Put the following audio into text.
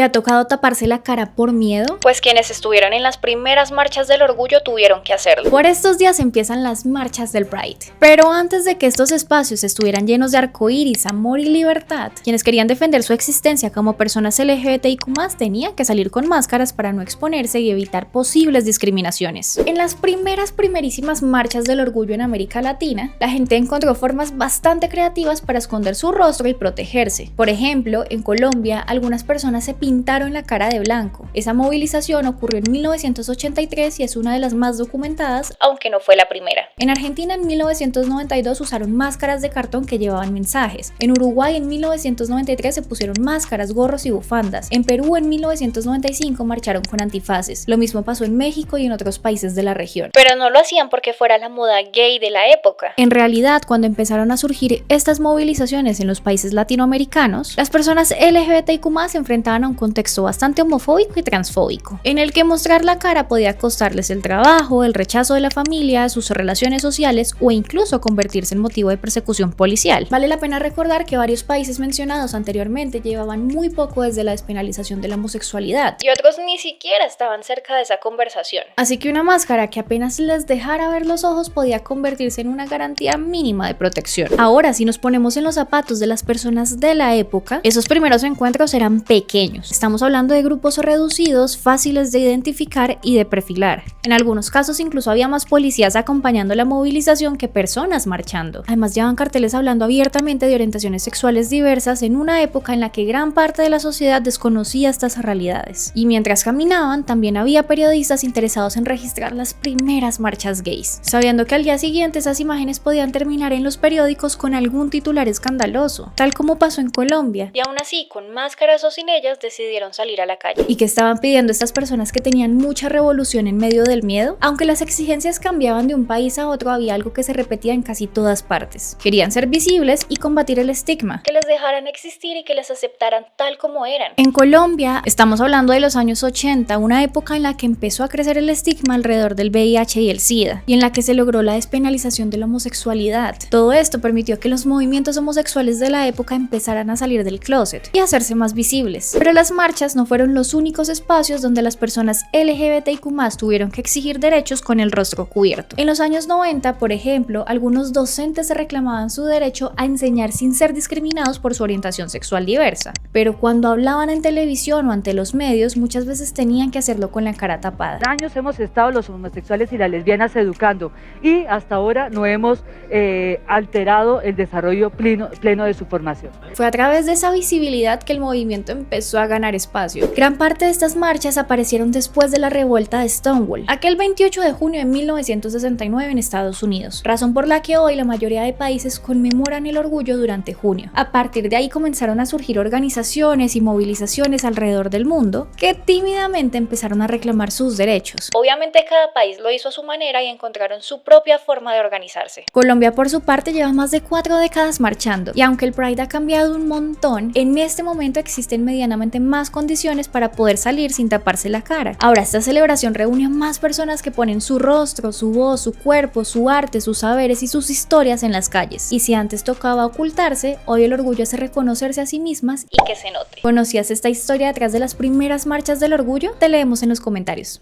¿Le ha tocado taparse la cara por miedo? Pues quienes estuvieron en las primeras marchas del orgullo tuvieron que hacerlo. Por estos días empiezan las marchas del Pride. Pero antes de que estos espacios estuvieran llenos de arcoíris, amor y libertad, quienes querían defender su existencia como personas LGBTIQ+, tenían que salir con máscaras para no exponerse y evitar posibles discriminaciones. En las primerísimas marchas del orgullo en América Latina, la gente encontró formas bastante creativas para esconder su rostro y protegerse. Por ejemplo, en Colombia, algunas personas se pintaron la cara de blanco. Esa movilización ocurrió en 1983 y es una de las más documentadas, aunque no fue la primera. En Argentina en 1992 usaron máscaras de cartón que llevaban mensajes. En Uruguay en 1993 se pusieron máscaras, gorros y bufandas. En Perú en 1995 marcharon con antifaces. Lo mismo pasó en México y en otros países de la región. Pero no lo hacían porque fuera la moda gay de la época. En realidad, cuando empezaron a surgir estas movilizaciones en los países latinoamericanos, las personas LGBTIQ+ se enfrentaban a un contexto bastante homofóbico y transfóbico, en el que mostrar la cara podía costarles el trabajo, el rechazo de la familia, sus relaciones sociales o incluso convertirse en motivo de persecución policial. Vale la pena recordar que varios países mencionados anteriormente llevaban muy poco desde la despenalización de la homosexualidad, y otros ni siquiera estaban cerca de esa conversación. Así que una máscara que apenas les dejara ver los ojos podía convertirse en una garantía mínima de protección. Ahora, si nos ponemos en los zapatos de las personas de la época, esos primeros encuentros eran pequeños. Estamos hablando de grupos reducidos, fáciles de identificar y de perfilar. En algunos casos incluso había más policías acompañando la movilización que personas marchando. Además llevaban carteles hablando abiertamente de orientaciones sexuales diversas en una época en la que gran parte de la sociedad desconocía estas realidades. Y mientras caminaban, también había periodistas interesados en registrar las primeras marchas gays, sabiendo que al día siguiente esas imágenes podían terminar en los periódicos con algún titular escandaloso, tal como pasó en Colombia. Y aún así, con máscaras o sin ellas, decidieron salir a la calle. ¿Y qué estaban pidiendo estas personas que tenían mucha revolución en medio del miedo? Aunque las exigencias cambiaban de un país a otro, había algo que se repetía en casi todas partes. Querían ser visibles y combatir el estigma. Que les dejaran existir y que les aceptaran tal como eran. En Colombia, estamos hablando de los años 80, una época en la que empezó a crecer el estigma alrededor del VIH y el SIDA, y en la que se logró la despenalización de la homosexualidad. Todo esto permitió que los movimientos homosexuales de la época empezaran a salir del closet y a hacerse más visibles. Pero las marchas no fueron los únicos espacios donde las personas LGBTIQ+ tuvieron que exigir derechos con el rostro cubierto. En los años 90, por ejemplo, algunos docentes reclamaban su derecho a enseñar sin ser discriminados por su orientación sexual diversa. Pero cuando hablaban en televisión o ante los medios, muchas veces tenían que hacerlo con la cara tapada. Años hemos estado los homosexuales y las lesbianas educando y hasta ahora no hemos alterado el desarrollo pleno de su formación. Fue a través de esa visibilidad que el movimiento empezó a ganar espacio. Gran parte de estas marchas aparecieron después de la revuelta de Stonewall, aquel 28 de junio de 1969 en Estados Unidos, razón por la que hoy la mayoría de países conmemoran el orgullo durante junio. A partir de ahí comenzaron a surgir organizaciones y movilizaciones alrededor del mundo que tímidamente empezaron a reclamar sus derechos. Obviamente cada país lo hizo a su manera y encontraron su propia forma de organizarse. Colombia por su parte lleva más de 4 décadas marchando y aunque el Pride ha cambiado un montón, en este momento existen medianamente más condiciones para poder salir sin taparse la cara. Ahora esta celebración reúne a más personas que ponen su rostro, su voz, su cuerpo, su arte, sus saberes y sus historias en las calles. Y si antes tocaba ocultarse, hoy el orgullo hace reconocerse a sí mismas y que se note. ¿Conocías esta historia detrás de las primeras marchas del orgullo? Te leemos en los comentarios.